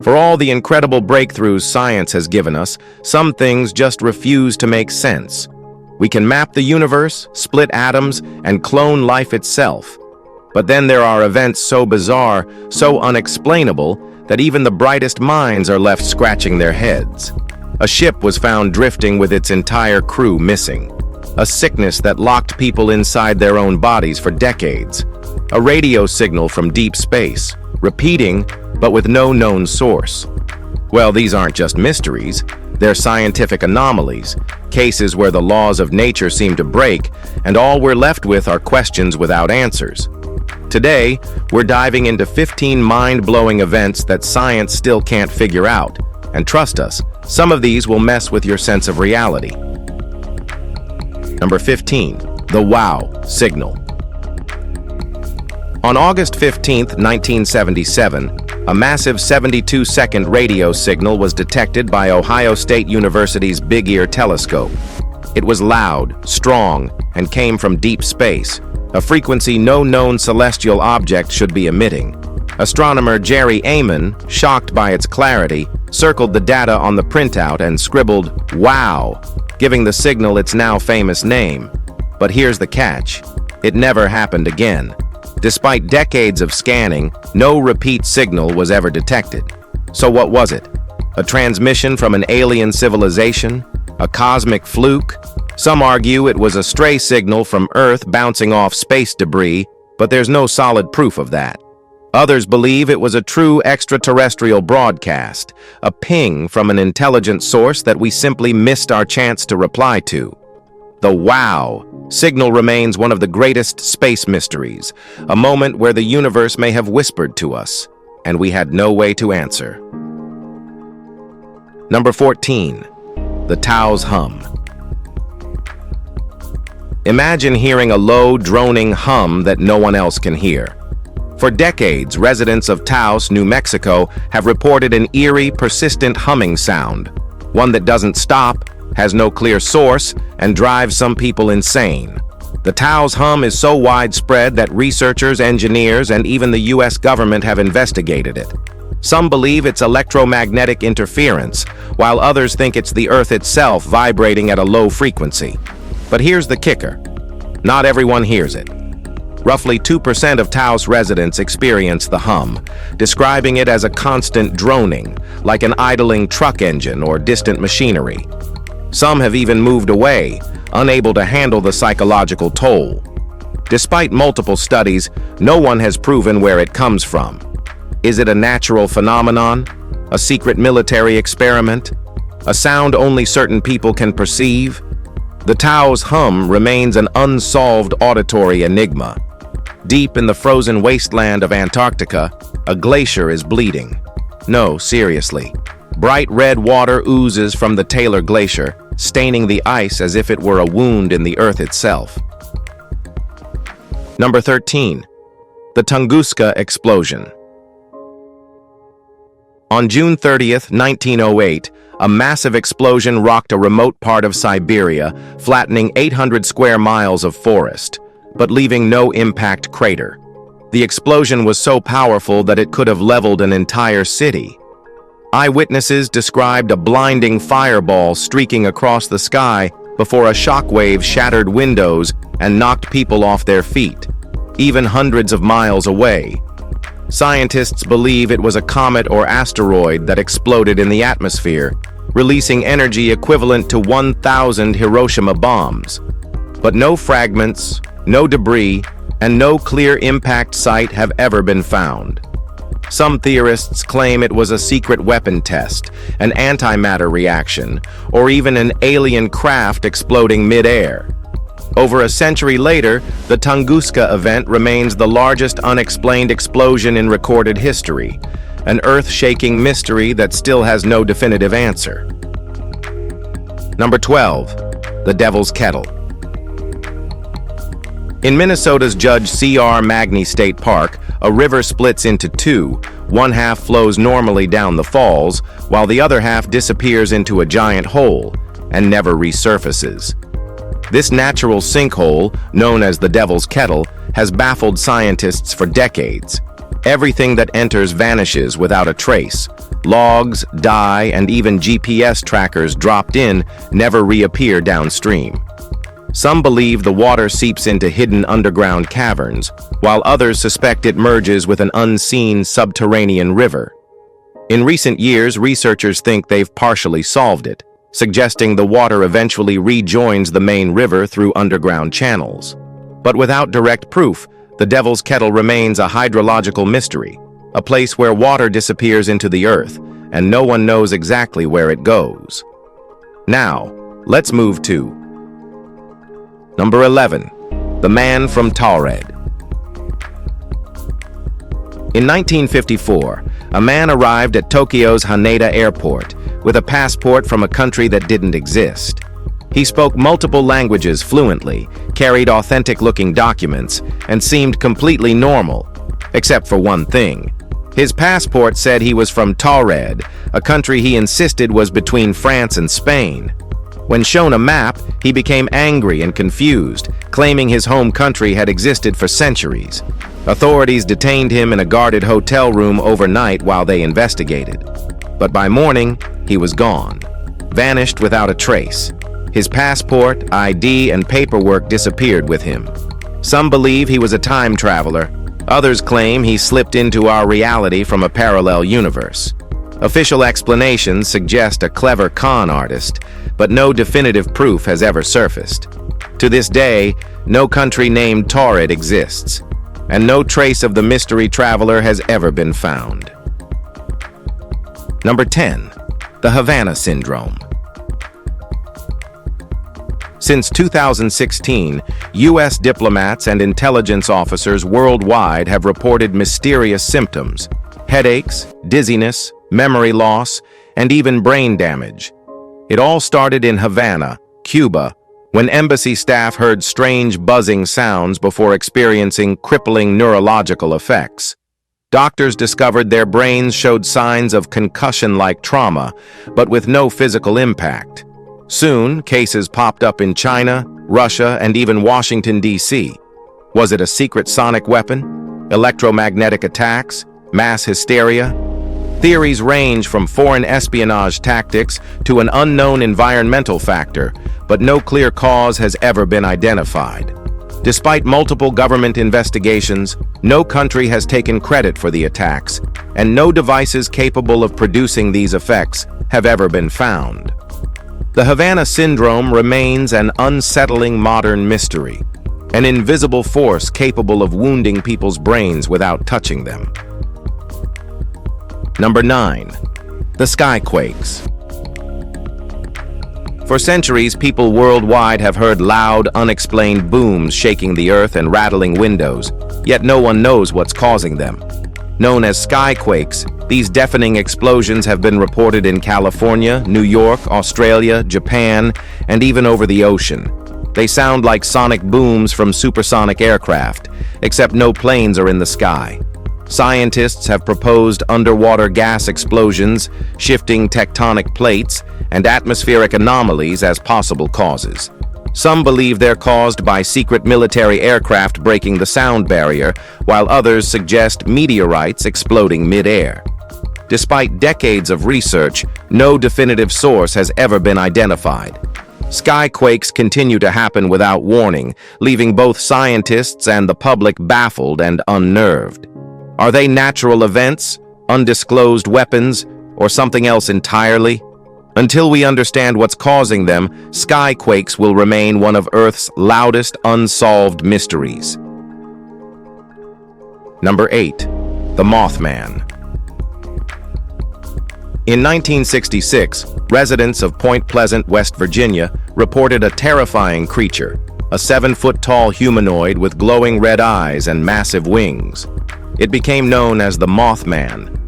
For all the incredible breakthroughs science has given us, some things just refuse to make sense. We can map the universe, split atoms, and clone life itself. But then there are events so bizarre, so unexplainable, that even the brightest minds are left scratching their heads. A ship was found drifting with its entire crew missing. A sickness that locked people inside their own bodies for decades. A radio signal from deep space, repeating, but with no known source. Well, these aren't just mysteries. They're scientific anomalies, cases where the laws of nature seem to break, and all we're left with are questions without answers. Today, we're diving into 15 mind-blowing events that science still can't figure out. And trust us, some of these will mess with your sense of reality. Number 15. The WOW signal. On August 15, 1977, a massive 72-second radio signal was detected by Ohio State University's Big Ear telescope. It was loud, strong, and came from deep space, a frequency no known celestial object should be emitting. Astronomer Jerry Amon, shocked by its clarity, circled the data on the printout and scribbled, "Wow," giving the signal its now famous name. But here's the catch. It never happened again. Despite decades of scanning, no repeat signal was ever detected. So what was it? A transmission from an alien civilization? A cosmic fluke? Some argue it was a stray signal from Earth bouncing off space debris, but there's no solid proof of that. Others believe it was a true extraterrestrial broadcast, a ping from an intelligent source that we simply missed our chance to reply to. The WOW signal remains one of the greatest space mysteries, a moment where the universe may have whispered to us, and we had no way to answer. Number 14. The Taos hum. Imagine hearing a low, droning hum that no one else can hear. For decades, residents of Taos, New Mexico, have reported an eerie, persistent humming sound, one that doesn't stop, has no clear source, and drives some people insane. The Taos hum is so widespread that researchers, engineers, and even the US government have investigated it. Some believe it's electromagnetic interference, while others think it's the Earth itself vibrating at a low frequency. But here's the kicker. Not everyone hears it. Roughly 2% of Taos residents experience the hum, describing it as a constant droning, like an idling truck engine or distant machinery. Some have even moved away, unable to handle the psychological toll. Despite multiple studies, no one has proven where it comes from. Is it a natural phenomenon? A secret military experiment? A sound only certain people can perceive? The Taos hum remains an unsolved auditory enigma. Deep in the frozen wasteland of Antarctica, a glacier is bleeding. No, seriously. Bright red water oozes from the Taylor Glacier, staining the ice as if it were a wound in the Earth itself. Number 13. The Tunguska explosion. On June 30th, 1908, a massive explosion rocked a remote part of Siberia, flattening 800 square miles of forest, but leaving no impact crater. The explosion was so powerful that it could have leveled an entire city. Eyewitnesses described a blinding fireball streaking across the sky before a shockwave shattered windows and knocked people off their feet, even hundreds of miles away. Scientists believe it was a comet or asteroid that exploded in the atmosphere, releasing energy equivalent to 1,000 Hiroshima bombs. But no fragments, no debris, and no clear impact site have ever been found. Some theorists claim it was a secret weapon test, an antimatter reaction, or even an alien craft exploding mid-air. Over a century later, the Tunguska event remains the largest unexplained explosion in recorded history, an earth-shaking mystery that still has no definitive answer. Number 12. The Devil's Kettle. In Minnesota's Judge C.R. Magny State Park, a river splits into two. One half flows normally down the falls, while the other half disappears into a giant hole and never resurfaces. This natural sinkhole, known as the Devil's Kettle, has baffled scientists for decades. Everything that enters vanishes without a trace. Logs, dye, and even GPS trackers dropped in never reappear downstream. Some believe the water seeps into hidden underground caverns, while others suspect it merges with an unseen subterranean river. In recent years, researchers think they've partially solved it, suggesting the water eventually rejoins the main river through underground channels. But without direct proof, the Devil's Kettle remains a hydrological mystery, a place where water disappears into the earth, and no one knows exactly where it goes. Now, let's move to Number 11. The Man from Taured. In 1954, a man arrived at Tokyo's Haneda Airport with a passport from a country that didn't exist. He spoke multiple languages fluently, carried authentic-looking documents, and seemed completely normal, except for one thing. His passport said he was from Taured, a country he insisted was between France and Spain. When shown a map, he became angry and confused, claiming his home country had existed for centuries. Authorities detained him in a guarded hotel room overnight while they investigated. But by morning, he was gone, vanished without a trace. His passport, ID, and paperwork disappeared with him. Some believe he was a time traveler. Others claim he slipped into our reality from a parallel universe. Official explanations suggest a clever con artist, but no definitive proof has ever surfaced. To this day, no country named Taured exists, and no trace of the mystery traveler has ever been found. Number 10. The Havana Syndrome. Since 2016, U.S. diplomats and intelligence officers worldwide have reported mysterious symptoms: headaches, dizziness, memory loss, and even brain damage. It all started in Havana, Cuba, when embassy staff heard strange buzzing sounds before experiencing crippling neurological effects. Doctors discovered their brains showed signs of concussion-like trauma, but with no physical impact. Soon, cases popped up in China, Russia, and even Washington, D.C. Was it a secret sonic weapon? Electromagnetic attacks? Mass hysteria? Theories range from foreign espionage tactics to an unknown environmental factor, but no clear cause has ever been identified. Despite multiple government investigations, no country has taken credit for the attacks, and no devices capable of producing these effects have ever been found. The Havana Syndrome remains an unsettling modern mystery, an invisible force capable of wounding people's brains without touching them. Number 9. The Skyquakes. For centuries, people worldwide have heard loud, unexplained booms shaking the earth and rattling windows, yet no one knows what's causing them. Known as skyquakes, these deafening explosions have been reported in California, New York, Australia, Japan, and even over the ocean. They sound like sonic booms from supersonic aircraft, except no planes are in the sky. Scientists have proposed underwater gas explosions, shifting tectonic plates, and atmospheric anomalies as possible causes. Some believe they're caused by secret military aircraft breaking the sound barrier, while others suggest meteorites exploding mid-air. Despite decades of research, no definitive source has ever been identified. Skyquakes continue to happen without warning, leaving both scientists and the public baffled and unnerved. Are they natural events, undisclosed weapons, or something else entirely? Until we understand what's causing them, skyquakes will remain one of Earth's loudest unsolved mysteries. Number 8. The Mothman. In 1966, residents of Point Pleasant, West Virginia, reported a terrifying creature, a 7-foot-tall humanoid with glowing red eyes and massive wings. It became known as the Mothman.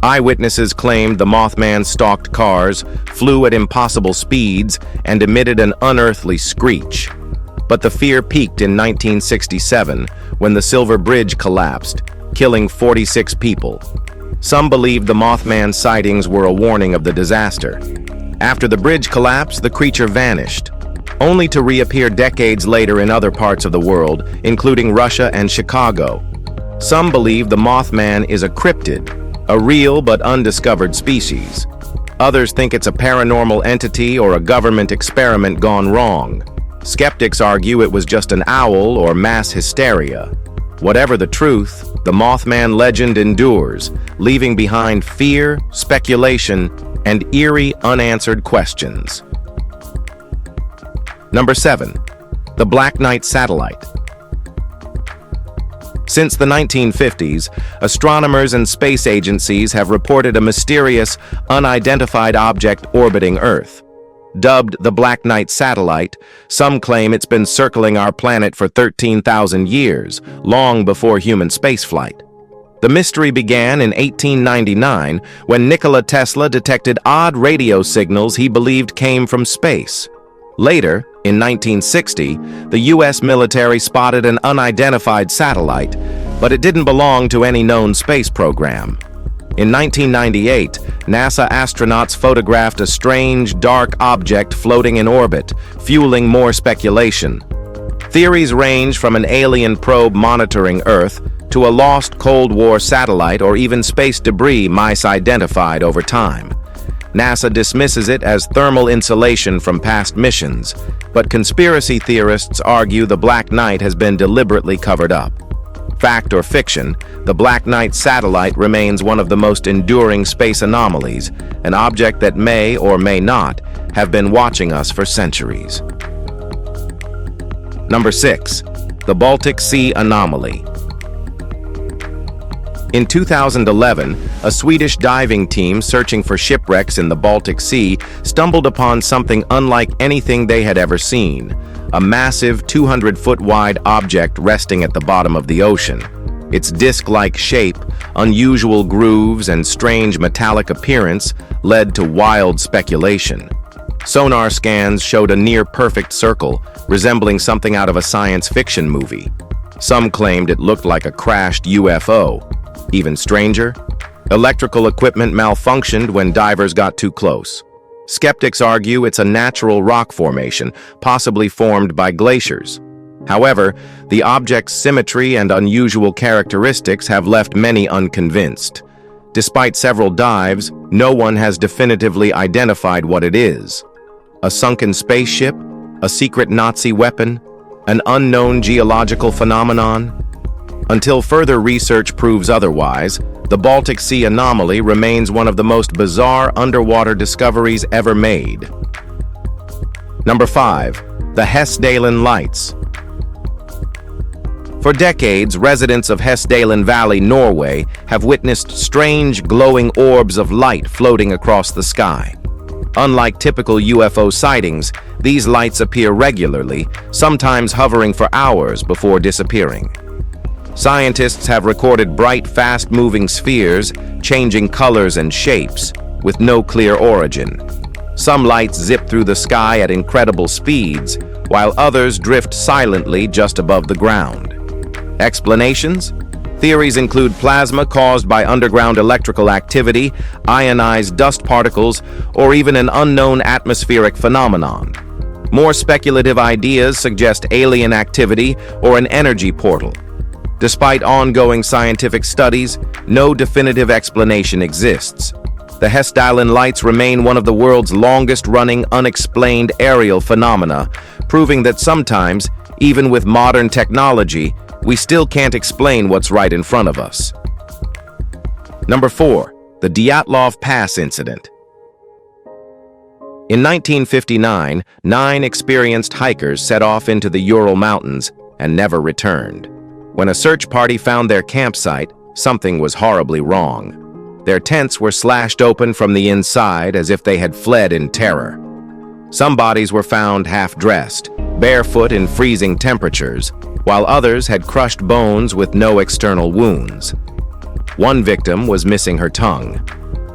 Eyewitnesses claimed the Mothman stalked cars, flew at impossible speeds, and emitted an unearthly screech. But the fear peaked in 1967 when the Silver Bridge collapsed, killing 46 people. Some believed the Mothman sightings were a warning of the disaster. After the bridge collapsed, the creature vanished, only to reappear decades later in other parts of the world, including Russia and Chicago. Some believe the Mothman is a cryptid, a real but undiscovered species. Others think it's a paranormal entity or a government experiment gone wrong. Skeptics argue it was just an owl or mass hysteria. Whatever the truth, the Mothman legend endures, leaving behind fear, speculation, and eerie unanswered questions. Number 7. The Black Knight Satellite. Since the 1950s, astronomers and space agencies have reported a mysterious, unidentified object orbiting Earth. Dubbed the Black Knight Satellite, some claim it's been circling our planet for 13,000 years, long before human spaceflight. The mystery began in 1899 when Nikola Tesla detected odd radio signals he believed came from space. Later, in 1960, the U.S. military spotted an unidentified satellite, but it didn't belong to any known space program. In 1998, NASA astronauts photographed a strange, dark object floating in orbit, fueling more speculation. Theories range from an alien probe monitoring Earth to a lost Cold War satellite or even space debris misidentified over time. NASA dismisses it as thermal insulation from past missions, but conspiracy theorists argue the Black Knight has been deliberately covered up. Fact or fiction, the Black Knight satellite remains one of the most enduring space anomalies, an object that may or may not have been watching us for centuries. Number 6. The Baltic Sea Anomaly. In 2011, a Swedish diving team searching for shipwrecks in the Baltic Sea stumbled upon something unlike anything they had ever seen, a massive 200-foot-wide object resting at the bottom of the ocean. Its disc-like shape, unusual grooves, and strange metallic appearance led to wild speculation. Sonar scans showed a near-perfect circle, resembling something out of a science fiction movie. Some claimed it looked like a crashed UFO. Even stranger, electrical equipment malfunctioned when divers got too close. Skeptics argue it's a natural rock formation, possibly formed by glaciers. However, the object's symmetry and unusual characteristics have left many unconvinced. Despite several dives, no one has definitively identified what it is. A sunken spaceship? A secret Nazi weapon? An unknown geological phenomenon? Until further research proves otherwise, the Baltic Sea anomaly remains one of the most bizarre underwater discoveries ever made. Number 5. The Hessdalen Lights. For decades, residents of Hessdalen Valley, Norway, have witnessed strange, glowing orbs of light floating across the sky. Unlike typical UFO sightings, these lights appear regularly, sometimes hovering for hours before disappearing. Scientists have recorded bright, fast-moving spheres, changing colors and shapes, with no clear origin. Some lights zip through the sky at incredible speeds, while others drift silently just above the ground. Explanations? Theories include plasma caused by underground electrical activity, ionized dust particles, or even an unknown atmospheric phenomenon. More speculative ideas suggest alien activity or an energy portal. Despite ongoing scientific studies, no definitive explanation exists. The Hessdalen Lights remain one of the world's longest-running unexplained aerial phenomena, proving that sometimes, even with modern technology, we still can't explain what's right in front of us. Number 4. The Dyatlov Pass Incident. In 1959, 9 experienced hikers set off into the Ural Mountains and never returned. When a search party found their campsite, something was horribly wrong. Their tents were slashed open from the inside as if they had fled in terror. Some bodies were found half-dressed, barefoot in freezing temperatures, while others had crushed bones with no external wounds. One victim was missing her tongue.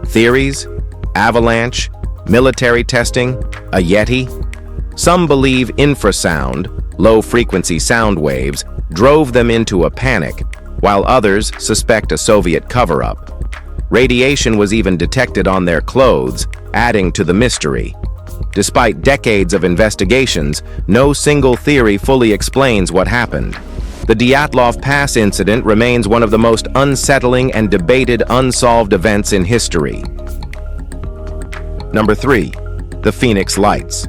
Theories? Avalanche? Military testing? A Yeti? Some believe infrasound, low-frequency sound waves, drove them into a panic, while others suspect a Soviet cover-up. Radiation was even detected on their clothes, adding to the mystery. Despite decades of investigations, no single theory fully explains what happened. The Dyatlov Pass incident remains one of the most unsettling and debated unsolved events in history. Number 3. The Phoenix Lights.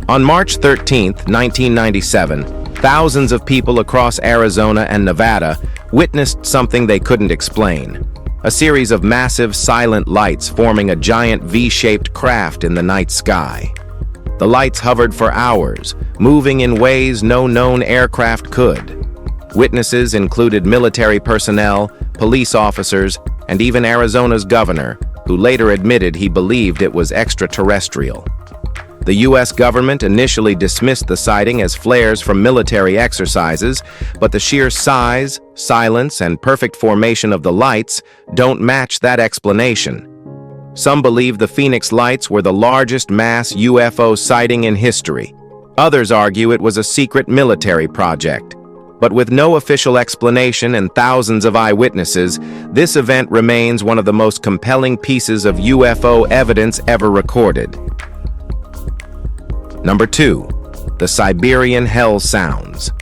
On March 13, 1997, thousands of people across Arizona and Nevada witnessed something they couldn't explain. A series of massive, silent lights forming a giant V-shaped craft in the night sky. The lights hovered for hours, moving in ways no known aircraft could. Witnesses included military personnel, police officers, and even Arizona's governor, who later admitted he believed it was extraterrestrial. The U.S. government initially dismissed the sighting as flares from military exercises, but the sheer size, silence, and perfect formation of the lights don't match that explanation. Some believe the Phoenix Lights were the largest mass UFO sighting in history. Others argue it was a secret military project. But with no official explanation and thousands of eyewitnesses, this event remains one of the most compelling pieces of UFO evidence ever recorded. Number 2. The Siberian Hell Sounds.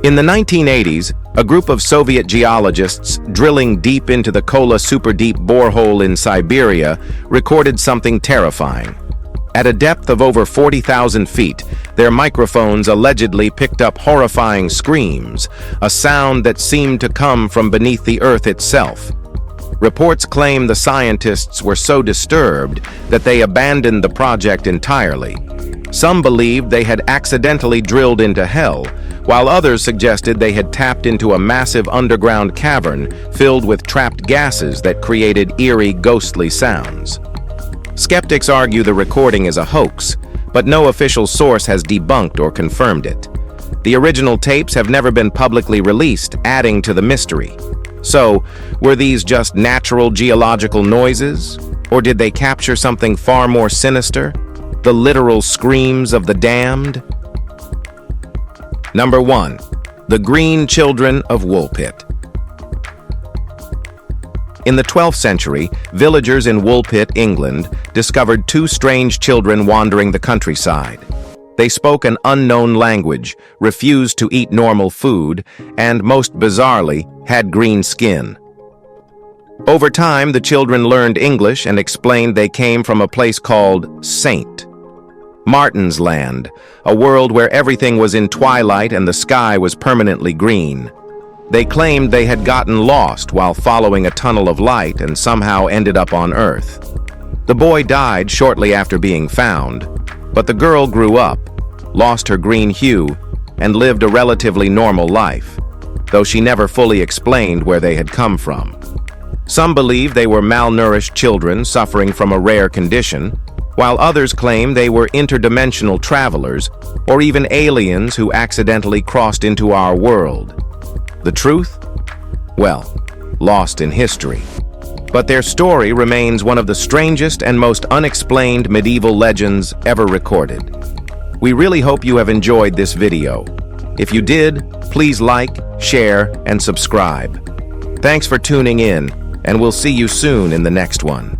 In the 1980s, a group of Soviet geologists drilling deep into the Kola super-deep borehole in Siberia recorded something terrifying. At a depth of over 40,000 feet, their microphones allegedly picked up horrifying screams, a sound that seemed to come from beneath the earth itself. Reports claim the scientists were so disturbed that they abandoned the project entirely. Some believed they had accidentally drilled into hell, while others suggested they had tapped into a massive underground cavern filled with trapped gases that created eerie, ghostly sounds. Skeptics argue the recording is a hoax, but no official source has debunked or confirmed it. The original tapes have never been publicly released, adding to the mystery. So, were these just natural geological noises? Or did they capture something far more sinister? The literal screams of the damned? Number 1. The Green Children of Woolpit. In the 12th century, villagers in Woolpit, England, discovered two strange children wandering the countryside. They spoke an unknown language, refused to eat normal food, and, most bizarrely, had green skin. Over time, the children learned English and explained they came from a place called St. Martin's Land, a world where everything was in twilight and the sky was permanently green. They claimed they had gotten lost while following a tunnel of light and somehow ended up on Earth. The boy died shortly after being found, but the girl grew up, lost her green hue, and lived a relatively normal life, though she never fully explained where they had come from. Some believe they were malnourished children suffering from a rare condition, while others claim they were interdimensional travelers or even aliens who accidentally crossed into our world. The truth? Well, lost in history. But their story remains one of the strangest and most unexplained medieval legends ever recorded. We really hope you have enjoyed this video. If you did, please like, share, and subscribe. Thanks for tuning in, and we'll see you soon in the next one.